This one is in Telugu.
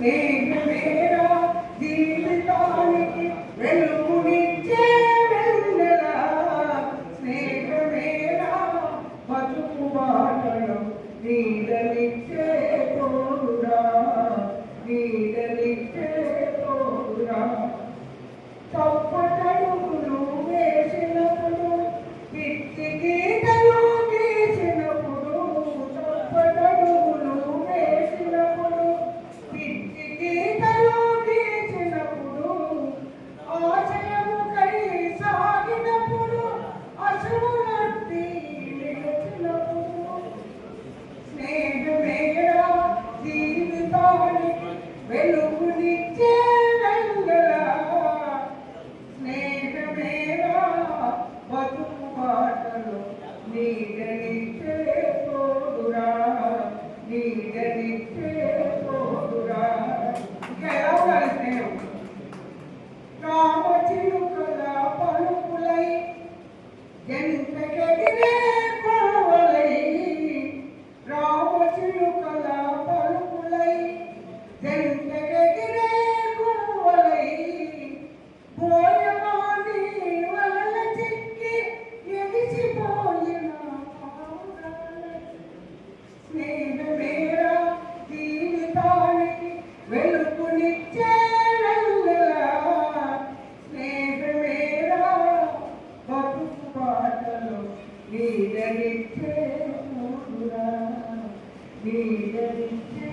స్నేహమేరా జీవితానికి వెలుగునిచ్చే వెన్నెల, స్నేహమేరా బతుకు బాటలో నీడనిచ్చే తోడురా, నీడనిచ్చే తోడురా. తప్పటడుగులు వేసినప్పుడు పిచ్చి గీతలు గీసినప్పుడు, తప్పటడుగులు వేసినప్పుడు పిచ్చి గీతలు గీసినప్పుడు, ఆశయముకై సాగినప్పుడు అశువులన్నీ నిలిచినప్పుడు, స్నేహమేరా జీవితానికి వెలుగునిచ్చే వెన్నెల, స్నేహమేరా బతుకు బాటలో నీడనిచ్చే తోడురా, నీడనిచ్చే తోడురా. ఇంకా ఎలా ఉండాలి స్నేహం? రామచిలుకల పలుకులై ఎంతకెదిరే కొడవలై, రామచిలుకల పలుకులై ఎంతకెదిరే కొడవలై, బోయవాని వలల చిక్కి ఎగిసిపోయిన పావురాలై, స్నేహమేరా జీవితానికి వెలుగునిచ్చే వెన్నెల, స్నేహమేరా బతుకు బాటలో నీడనిచ్చే తోడురా, నీడనిచ్చే